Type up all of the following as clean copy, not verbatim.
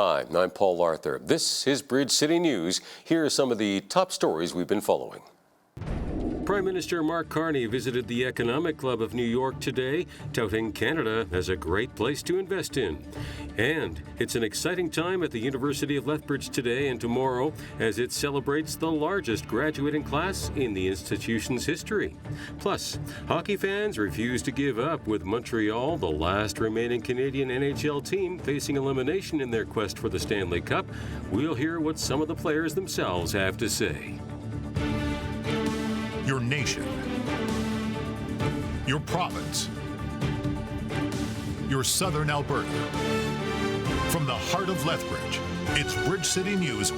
Hi, I'm Paul Arthur. This is Bridge City News. Here are some of the top stories we've been following. Prime Minister Mark Carney visited the Economic Club of New York today, touting Canada as a great place to invest in. And it's an exciting time at the University of Lethbridge today and tomorrow as it celebrates the largest graduating class in the institution's history. Plus, hockey fans refuse to give up with Montreal, the last remaining Canadian NHL team, facing elimination in their quest for the Stanley Cup. We'll hear what some of the players themselves have to say. Your nation, your province, your southern Alberta. From the heart of Lethbridge, it's Bridge City News.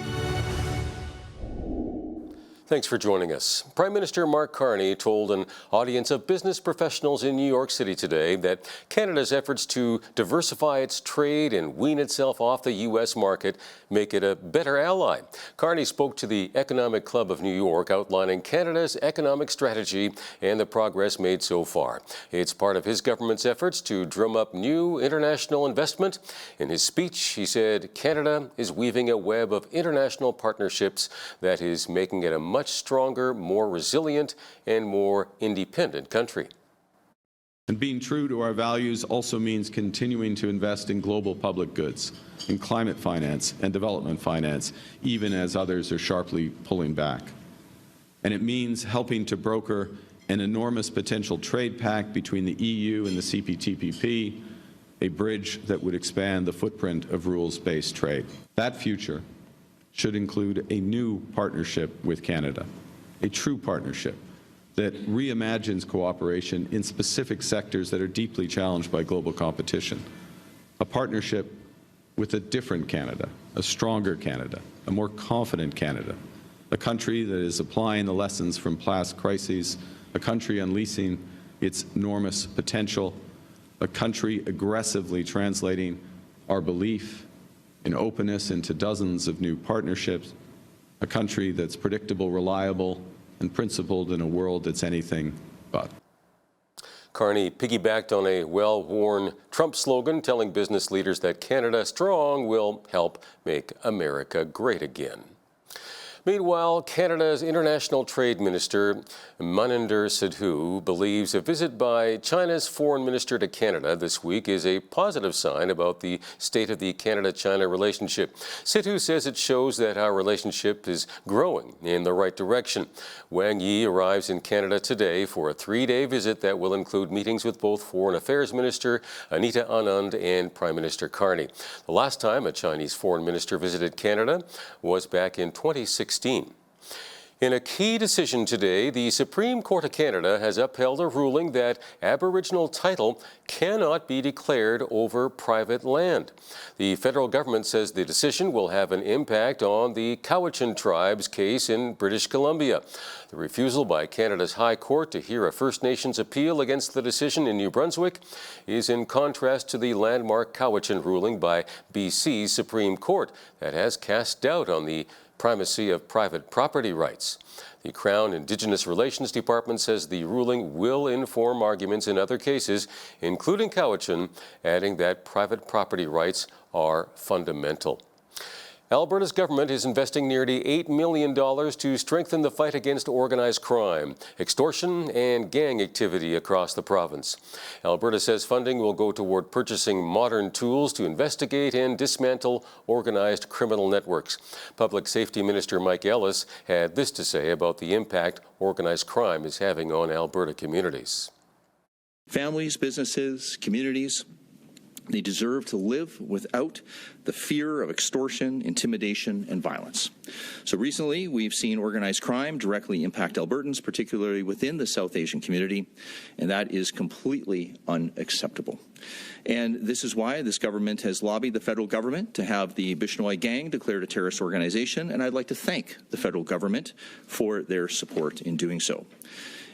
Thanks for joining us. Prime Minister Mark Carney told an audience of business professionals in New York City today that Canada's efforts to diversify its trade and wean itself off the U.S. market make it a better ally. Carney spoke to the Economic Club of New York, outlining Canada's economic strategy and the progress made so far. It's part of his government's efforts to drum up new international investment. In his speech, he said Canada is weaving a web of international partnerships that is making it a much stronger, more resilient, and more independent country. And being true to our values also means continuing to invest in global public goods, in climate finance and development finance, even as others are sharply pulling back. And it means helping to broker an enormous potential trade pact between the EU and the CPTPP, a bridge that would expand the footprint of rules-based trade. That future should include a new partnership with Canada, a true partnership that reimagines cooperation in specific sectors that are deeply challenged by global competition, a partnership with a different Canada, a stronger Canada, a more confident Canada, a country that is applying the lessons from past crises, a country unleashing its enormous potential, a country aggressively translating our belief in openness into dozens of new partnerships, a country that's predictable, reliable, and principled in a world that's anything but. Carney piggybacked on a well-worn Trump slogan, telling business leaders that Canada Strong will help make America great again. Meanwhile, Canada's International Trade Minister, Maninder Sidhu, believes a visit by China's foreign minister to Canada this week is a positive sign about the state of the Canada-China relationship. Sidhu says it shows that our relationship is growing in the right direction. Wang Yi arrives in Canada today for a 3-day visit that will include meetings with both Foreign Affairs Minister Anita Anand and Prime Minister Carney. The last time a Chinese foreign minister visited Canada was back in 2016. In a key decision today, the Supreme Court of Canada has upheld a ruling that Aboriginal title cannot be declared over private land. The federal government says the decision will have an impact on the Cowichan tribe's case in British Columbia. The refusal by Canada's High Court to hear a First Nations appeal against the decision in New Brunswick is in contrast to the landmark Cowichan ruling by BC's Supreme Court that has cast doubt on the primacy of private property rights. The Crown Indigenous Relations Department says the ruling will inform arguments in other cases, including Cowichan, adding that private property rights are fundamental. Alberta's government is investing nearly $8 million to strengthen the fight against organized crime, extortion, and gang activity across the province. Alberta says funding will go toward purchasing modern tools to investigate and dismantle organized criminal networks. Public Safety Minister Mike Ellis had this to say about the impact organized crime is having on Alberta communities. Families, businesses, communities, they deserve to live without the fear of extortion, intimidation, and violence. So recently, we've seen organized crime directly impact Albertans, particularly within the South Asian community, and that is completely unacceptable. And this is why this government has lobbied the federal government to have the Bishnoi gang declared a terrorist organization, and I'd like to thank the federal government for their support in doing so.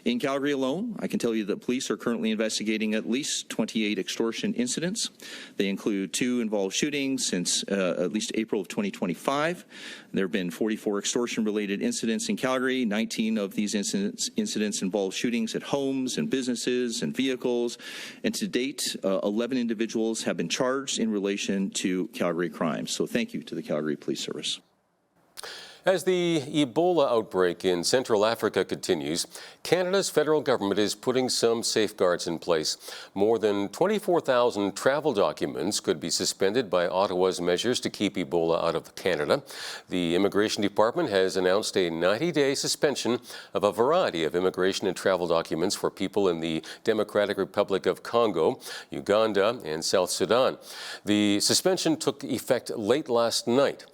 In Calgary alone, I can tell you that police are currently investigating at least 28 extortion incidents. They include 2 involved shootings since at least April of 2025. There have been 44 extortion-related incidents in Calgary. 19 of these incidents involve shootings at homes and businesses and vehicles. And to date, 11 individuals have been charged in relation to Calgary crimes. So thank you to the Calgary Police Service. As the Ebola outbreak in Central Africa continues, Canada's federal government is putting some safeguards in place. More than 24,000 travel documents could be suspended by Ottawa's measures to keep Ebola out of Canada. The Immigration Department has announced a 90-day suspension of a variety of immigration and travel documents for people in the Democratic Republic of Congo, Uganda, and South Sudan. The suspension took effect late last night.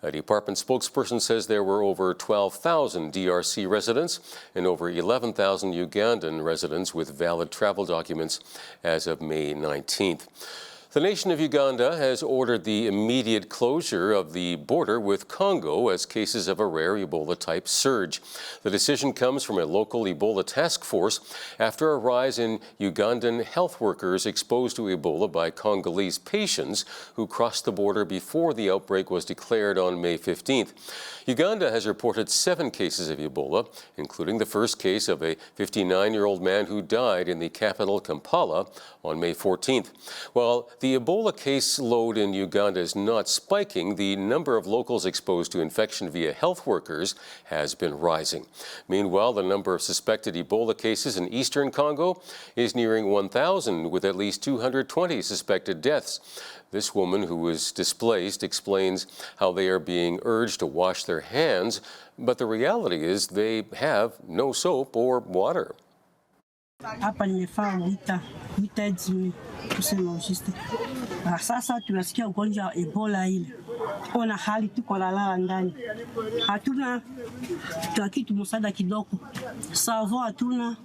A department spokesperson says there were over 12,000 DRC residents and over 11,000 Ugandan residents with valid travel documents as of May 19th. The nation of Uganda has ordered the immediate closure of the border with Congo as cases of a rare Ebola-type surge. The decision comes from a local Ebola task force after a rise in Ugandan health workers exposed to Ebola by Congolese patients who crossed the border before the outbreak was declared on May 15th. Uganda has reported 7 cases of Ebola, including the first case of a 59-year-old man who died in the capital Kampala on May 14th. While the Ebola case load in Uganda is not spiking, the number of locals exposed to infection via health workers has been rising. Meanwhile, the number of suspected Ebola cases in eastern Congo is nearing 1,000, with at least 220 suspected deaths. This woman, who was displaced, explains how they are being urged to wash their hands, but the reality is they have no soap or water. Hapa nimefaa wita jimi kusema ushiste. Sasa tunasikia ugonjwa wa Ebola ile. Ona hali tuko lala ndani. Hatuna kitu msaada kidogo. Savo hatuna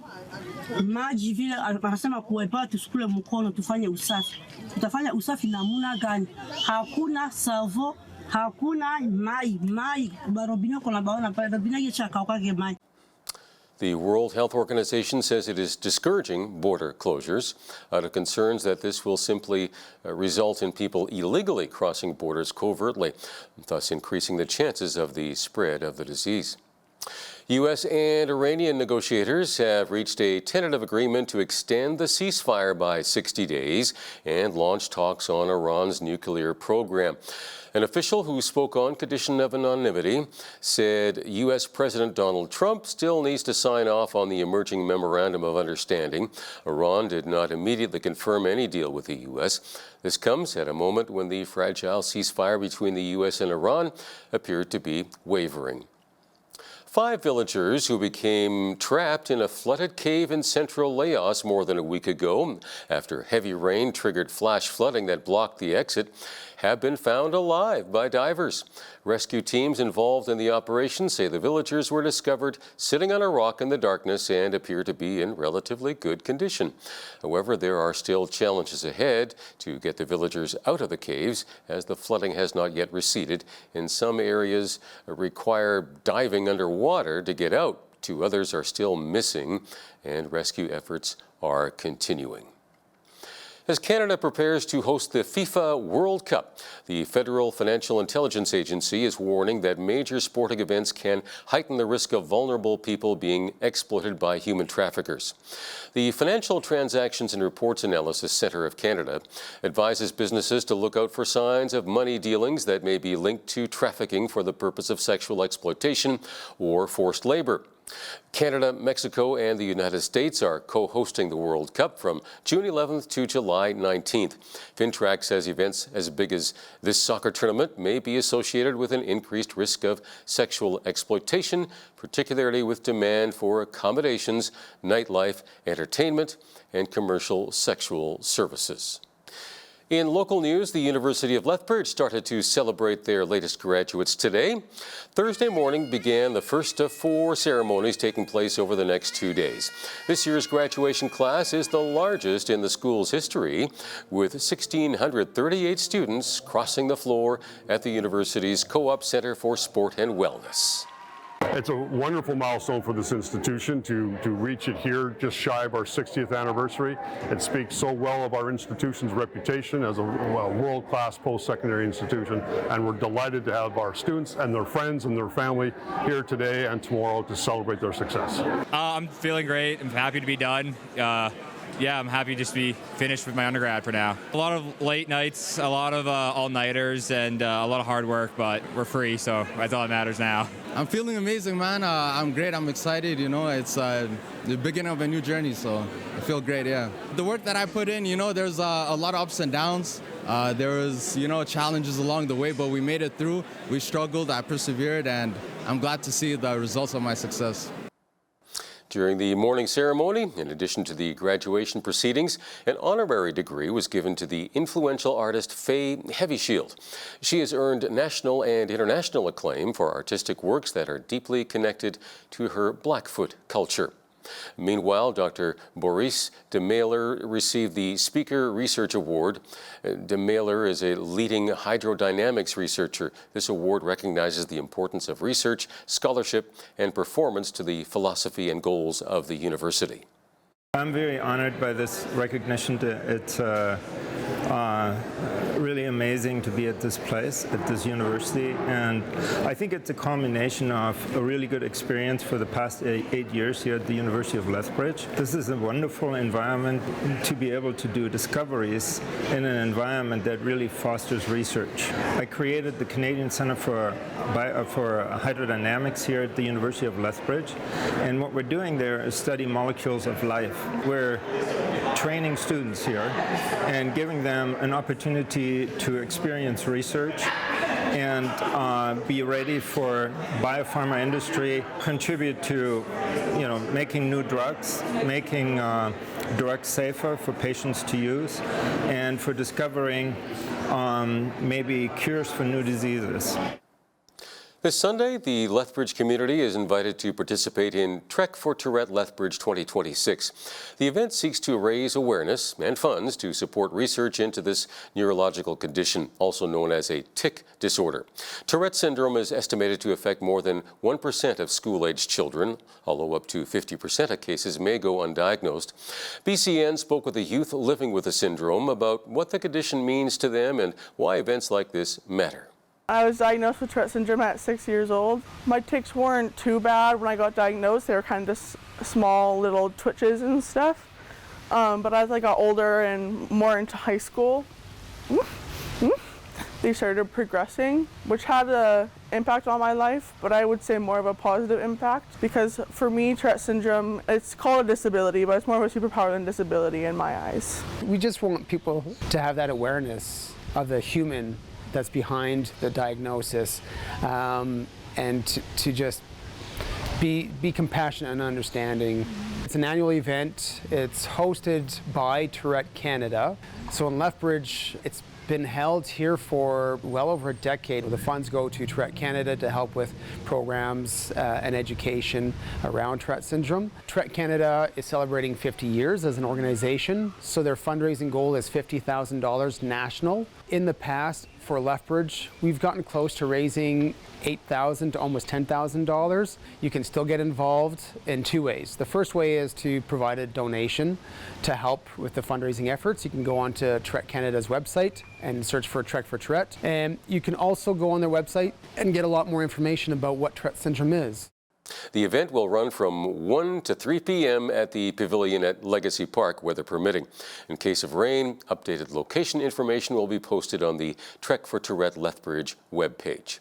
maji vile anasema kuepa tusikule mkono tufanye usafi. Tutafanya usafi namna gani? Hakuna savo, hakuna mai barobino kuna baona pale barobino yechaka ukage mai. The World Health Organization says it is discouraging border closures out of concerns that this will simply result in people illegally crossing borders covertly, thus increasing the chances of the spread of the disease. U.S. and Iranian negotiators have reached a tentative agreement to extend the ceasefire by 60 days and launch talks on Iran's nuclear program. An official who spoke on condition of anonymity said U.S. President Donald Trump still needs to sign off on the emerging memorandum of understanding. Iran did not immediately confirm any deal with the U.S. This comes at a moment when the fragile ceasefire between the U.S. and Iran appeared to be wavering. 5 villagers who became trapped in a flooded cave in central Laos more than a week ago after heavy rain triggered flash flooding that blocked the exit have been found alive by divers. Rescue teams involved in the operation say the villagers were discovered sitting on a rock in the darkness and appear to be in relatively good condition. However, there are still challenges ahead to get the villagers out of the caves as the flooding has not yet receded. In some areas require diving underwater to get out. 2 others are still missing and rescue efforts are continuing. As Canada prepares to host the FIFA World Cup, the Federal Financial Intelligence Agency is warning that major sporting events can heighten the risk of vulnerable people being exploited by human traffickers. The Financial Transactions and Reports Analysis Centre of Canada advises businesses to look out for signs of money dealings that may be linked to trafficking for the purpose of sexual exploitation or forced labor. Canada, Mexico, and the United States are co-hosting the World Cup from June 11th to July 19th. Fintrack says events as big as this soccer tournament may be associated with an increased risk of sexual exploitation, particularly with demand for accommodations, nightlife, entertainment, and commercial sexual services. In local news, the University of Lethbridge started to celebrate their latest graduates today. Thursday morning began the first of 4 ceremonies taking place over the next 2 days. This year's graduation class is the largest in the school's history, with 1,638 students crossing the floor at the university's Co-op Center for Sport and Wellness. It's a wonderful milestone for this institution to reach it here just shy of our 60th anniversary. It speaks so well of our institution's reputation as a world-class post-secondary institution, and we're delighted to have our students and their friends and their family here today and tomorrow to celebrate their success. I'm feeling great. I'm happy to be done. Yeah, I'm happy just to be finished with my undergrad for now. A lot of late nights, a lot of all-nighters, and a lot of hard work, but we're free, so that's all that matters now. I'm feeling amazing, man. I'm great. I'm excited. You know, it's the beginning of a new journey, so I feel great, yeah. The work that I put in, you know, there's a lot of ups and downs. There was, you know, challenges along the way, but we made it through. We struggled, I persevered, and I'm glad to see the results of my success. During the morning ceremony, in addition to the graduation proceedings, an honorary degree was given to the influential artist Faye Heavyshield. She has earned national and international acclaim for artistic works that are deeply connected to her Blackfoot culture. Meanwhile, Dr. Boris de Mailer received the Speaker Research Award. De Mailer is a leading hydrodynamics researcher. This award recognizes the importance of research, scholarship, and performance to the philosophy and goals of the university. I'm very honored by this recognition. It's really amazing to be at this place, at this university, and I think it's a combination of a really good experience for the past 8 years here at the University of Lethbridge. This is a wonderful environment to be able to do discoveries in an environment that really fosters research. I created the Canadian Center for Hydrodynamics here at the University of Lethbridge, and what we're doing there is study molecules of life. We're training students here and giving them an opportunity to experience research and be ready for biopharma industry, contribute to, you know, making new drugs, making drugs safer for patients to use, and for discovering maybe cures for new diseases. This Sunday, the Lethbridge community is invited to participate in Trek for Tourette Lethbridge 2026. The event seeks to raise awareness and funds to support research into this neurological condition, also known as a tic disorder. Tourette syndrome is estimated to affect more than 1% of school-aged children, although up to 50% of cases may go undiagnosed. BCN spoke with a youth living with the syndrome about what the condition means to them and why events like this matter. I was diagnosed with Tourette syndrome at 6 years old. My tics weren't too bad when I got diagnosed. They were kind of just small little twitches and stuff. But as I got older and more into high school, they started progressing, which had an impact on my life, but I would say more of a positive impact, because for me, Tourette syndrome, it's called a disability, but it's more of a superpower than disability in my eyes. We just want people to have that awareness of the human that's behind the diagnosis, and to just be compassionate and understanding. It's an annual event. It's hosted by Tourette Canada. So in Lethbridge, it's been held here for well over a decade. The funds go to Tourette Canada to help with programs and education around Tourette syndrome. Tourette Canada is celebrating 50 years as an organization, so their fundraising goal is $50,000 national. In the past, for Lethbridge, we've gotten close to raising $8,000 to almost $10,000. You can still get involved in two ways. The first way is to provide a donation to help with the fundraising efforts. You can go onto Tourette Canada's website and search for Trek for Tourette. And you can also go on their website and get a lot more information about what Tourette syndrome is. The event will run from 1 to 3 p.m. at the Pavilion at Legacy Park, weather permitting. In case of rain, updated location information will be posted on the Trek for Tourette Lethbridge webpage.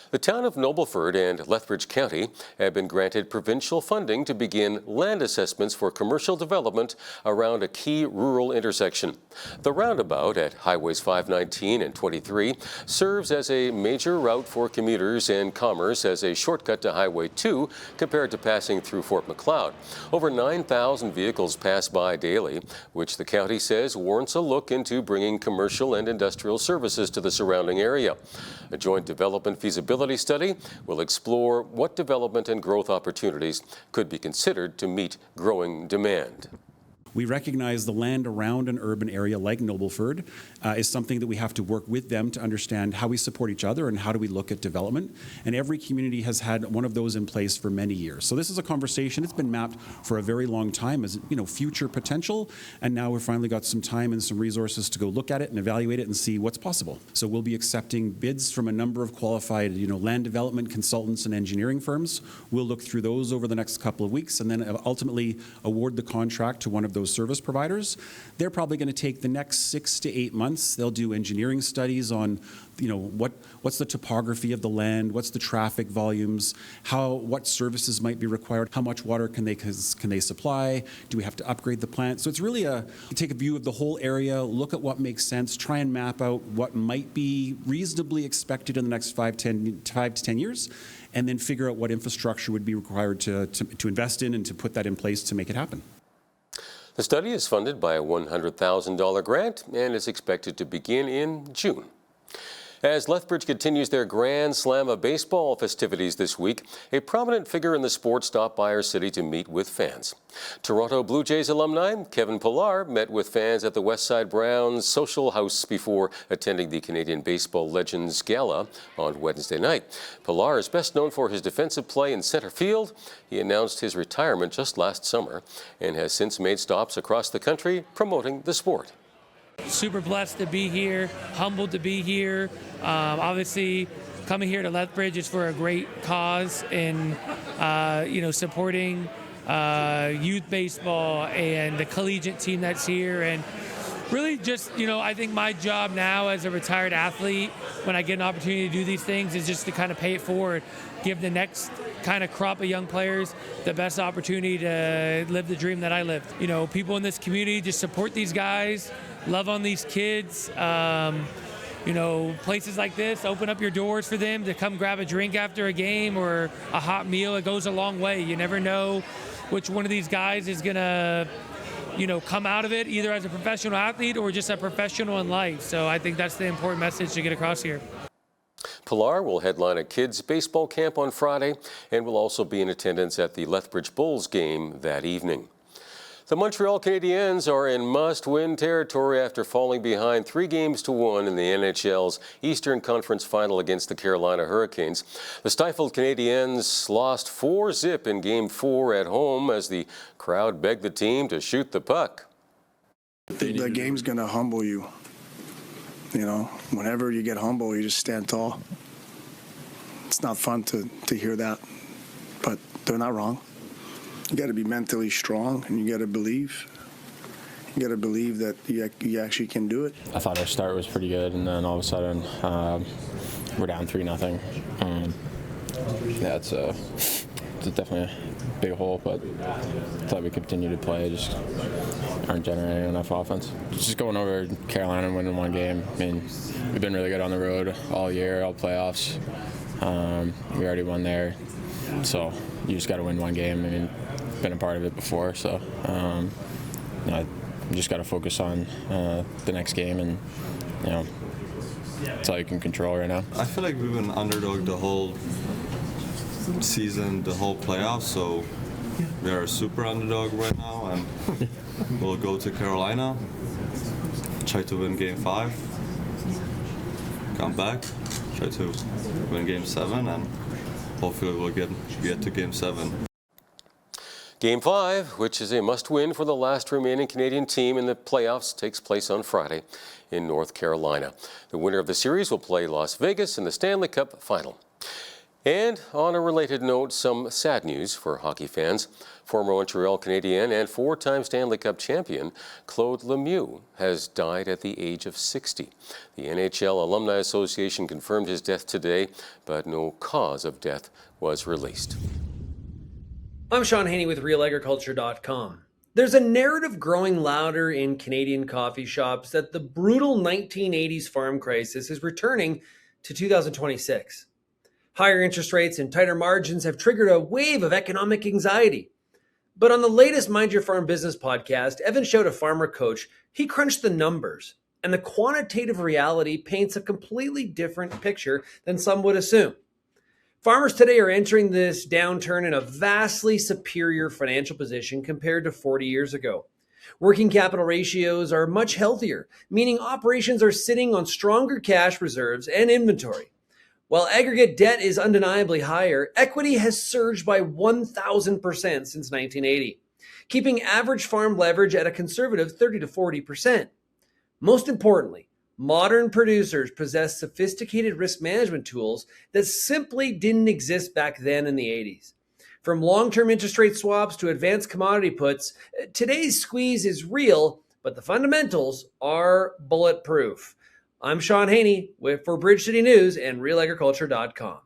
The town of Nobleford and Lethbridge County have been granted provincial funding to begin land assessments for commercial development around a key rural intersection. The roundabout at Highways 519 and 23 serves as a major route for commuters and commerce as a shortcut to Highway 2 compared to passing through Fort Macleod. Over 9,000 vehicles pass by daily, which the county says warrants a look into bringing commercial and industrial services to the surrounding area. A joint development feasibility study will explore what development and growth opportunities could be considered to meet growing demand. We recognize the land around an urban area like Nobleford is something that we have to work with them to understand how we support each other and how do we look at development. And every community has had one of those in place for many years. So this is a conversation that's been mapped for a very long time as, future potential. And now we've finally got some time and some resources to go look at it and evaluate it and see what's possible. So we'll be accepting bids from a number of qualified, land development consultants and engineering firms. We'll look through those over the next couple of weeks and then ultimately award the contract to one of those service providers. They're probably going to take the next 6 to 8 months. They'll do engineering studies on, what's the topography of the land, what's the traffic volumes, what services might be required, how much water can they supply, do we have to upgrade the plant? So it's really take a view of the whole area, look at what makes sense, try and map out what might be reasonably expected in the next 5 to 10 years, and then figure out what infrastructure would be required to invest in and to put that in place to make it happen. The study is funded by a $100,000 grant and is expected to begin in June. As Lethbridge continues their Grand Slam of Baseball festivities this week, a prominent figure in the sport stopped by our city to meet with fans. Toronto Blue Jays alumni Kevin Pillar met with fans at the Westside Browns Social House before attending the Canadian Baseball Legends Gala on Wednesday night. Pillar is best known for his defensive play in center field. He announced his retirement just last summer and has since made stops across the country promoting the sport. Super blessed to be here, humbled to be here. Obviously, coming here to Lethbridge is for a great cause in, supporting youth baseball and the collegiate team that's here. And really just, I think my job now as a retired athlete, when I get an opportunity to do these things, is just to kind of pay it forward, give the next kind of crop of young players the best opportunity to live the dream that I lived. People in this community just support these guys, love on these kids. Places like this, open up your doors for them to come grab a drink after a game or a hot meal. It goes a long way. You never know which one of these guys is going to, come out of it either as a professional athlete or just a professional in life. So I think that's the important message to get across here. Pillar will headline a kids' baseball camp on Friday and will also be in attendance at the Lethbridge Bulls game that evening. The Montreal Canadiens are in must-win territory after falling behind 3-1 in the NHL's Eastern Conference Final against the Carolina Hurricanes. The stifled Canadiens lost 4-0 in Game 4 at home as the crowd begged the team to shoot the puck. The game's going to humble you. Whenever you get humble, you just stand tall. It's not fun to hear that, but they're not wrong. You got to be mentally strong, and you got to believe. You got to believe that you actually can do it. I thought our start was pretty good, and then all of a sudden we're down 3-0. It's definitely a big hole, but I thought we could continue to play. Just aren't generating enough offense. Just going over Carolina and winning one game. I mean, we've been really good on the road all year, all playoffs. We already won there, so you just got to win one game. I mean, been a part of it before, so I just got to focus on the next game, and that's all you can control right now. I feel like we've been underdog the whole season, the whole playoffs, so we are a super underdog right now, and we'll go to Carolina, try to win Game 5, come back, try to win Game 7, and hopefully we'll get to Game 7. Game 5, which is a must-win for the last remaining Canadian team in the playoffs, takes place on Friday in North Carolina. The winner of the series will play Las Vegas in the Stanley Cup Final. And on a related note, some sad news for hockey fans. Former Montreal Canadiens and 4-time Stanley Cup champion Claude Lemieux has died at the age of 60. The NHL Alumni Association confirmed his death today, but no cause of death was released. I'm Sean Haney with RealAgriculture.com. There's a narrative growing louder in Canadian coffee shops that the brutal 1980s farm crisis is returning to 2026. Higher interest rates and tighter margins have triggered a wave of economic anxiety. But on the latest Mind Your Farm Business podcast, Evan showed a farmer coach. He crunched the numbers, and the quantitative reality paints a completely different picture than some would assume. Farmers today are entering this downturn in a vastly superior financial position compared to 40 years ago. Working capital ratios are much healthier, meaning operations are sitting on stronger cash reserves and inventory. While aggregate debt is undeniably higher, equity has surged by 1,000% since 1980, keeping average farm leverage at a conservative 30 to 40%. Most importantly, modern producers possess sophisticated risk management tools that simply didn't exist back then in the 80s. From long-term interest rate swaps to advanced commodity puts, today's squeeze is real, but the fundamentals are bulletproof. I'm Sean Haney for Bridge City News and realagriculture.com.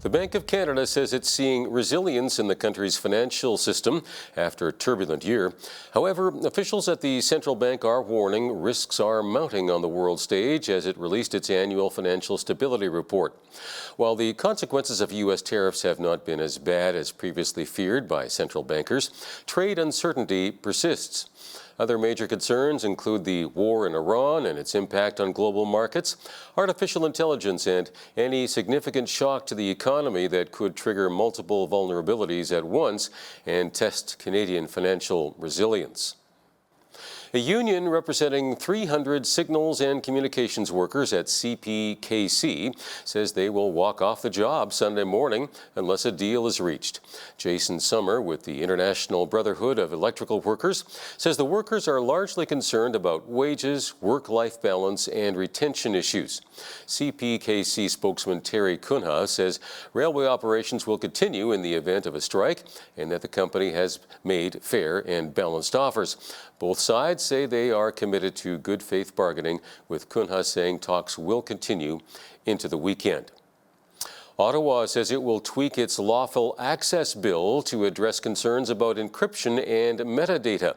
The Bank of Canada says it's seeing resilience in the country's financial system after a turbulent year. However, officials at the central bank are warning risks are mounting on the world stage as it released its annual financial stability report. While the consequences of U.S. tariffs have not been as bad as previously feared by central bankers, trade uncertainty persists. Other major concerns include the war in Iran and its impact on global markets, artificial intelligence, and any significant shock to the economy that could trigger multiple vulnerabilities at once and test Canadian financial resilience. A union representing 300 signals and communications workers at CPKC says they will walk off the job Sunday morning unless a deal is reached. Jason Summer with the International Brotherhood of Electrical Workers says the workers are largely concerned about wages, work-life balance, and retention issues. CPKC spokesman Terry Cunha says railway operations will continue in the event of a strike and that the company has made fair and balanced offers. Both sides say they are committed to good faith bargaining, with Cunha saying talks will continue into the weekend. Ottawa says it will tweak its lawful access bill to address concerns about encryption and metadata.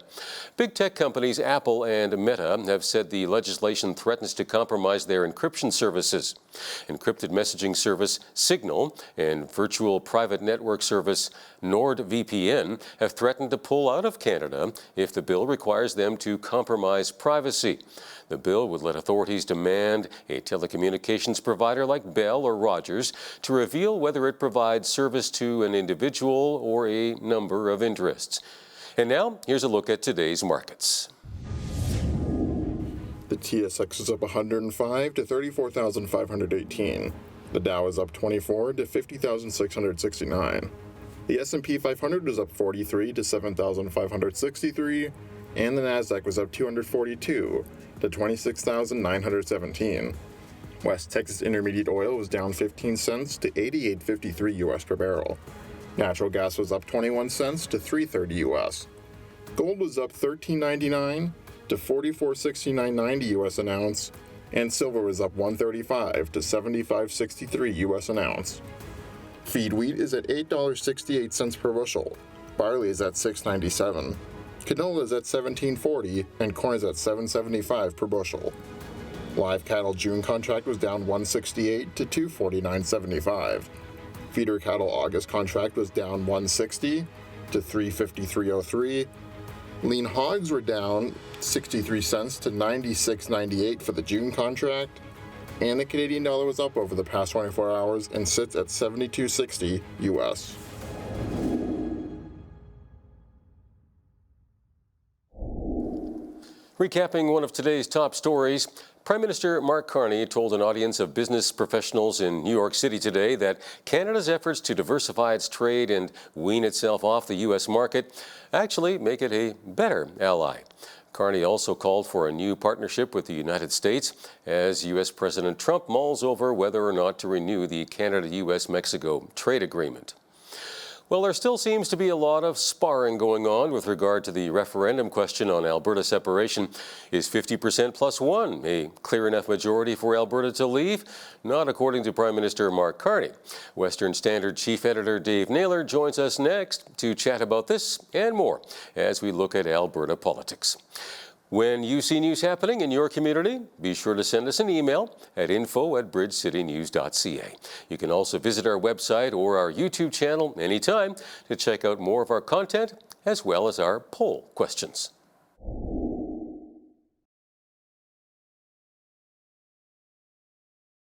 Big tech companies Apple and Meta have said the legislation threatens to compromise their encryption services. Encrypted messaging service Signal and virtual private network service NordVPN have threatened to pull out of Canada if the bill requires them to compromise privacy. The bill would let authorities demand a telecommunications provider like Bell or Rogers to reveal whether it provides service to an individual or a number of interests. And now, here's a look at today's markets. The TSX is up 105 to 34,518. The Dow is up 24 to 50,669. The S&P 500 is up 43 to 7,563, and the Nasdaq was up 242 to 26,917. West Texas Intermediate oil was down 15 cents to 88.53 US per barrel. Natural gas was up 21 cents to 3.30 US. Gold was up $13.99 to 44.69.90 US an ounce, and silver was up 135 to 75.63 US an ounce. Feed wheat is at $8.68 per bushel. Barley is at $6.97. Canola is at $17.40, and corn is at $7.75 per bushel. Live cattle June contract was down $1.68 to $249.75. Feeder cattle August contract was down $1.60 to $353.03. Lean hogs were down 63 cents to 96.98 for the June contract, and the Canadian dollar was up over the past 24 hours and sits at 72.60 US. Recapping one of today's top stories, Prime Minister Mark Carney told an audience of business professionals in New York City today that Canada's efforts to diversify its trade and wean itself off the U.S. market actually make it a better ally. Carney also called for a new partnership with the United States as U.S. President Trump mulls over whether or not to renew the Canada-U.S.-Mexico trade agreement. Well, there still seems to be a lot of sparring going on with regard to the referendum question on Alberta separation. Is 50% plus one a clear enough majority for Alberta to leave? Not according to Prime Minister Mark Carney. Western Standard Chief Editor Dave Naylor joins us next to chat about this and more as we look at Alberta politics. When you see news happening in your community, be sure to send us an email at info@bridgecitynews.ca. You can also visit our website or our YouTube channel anytime to check out more of our content as well as our poll questions.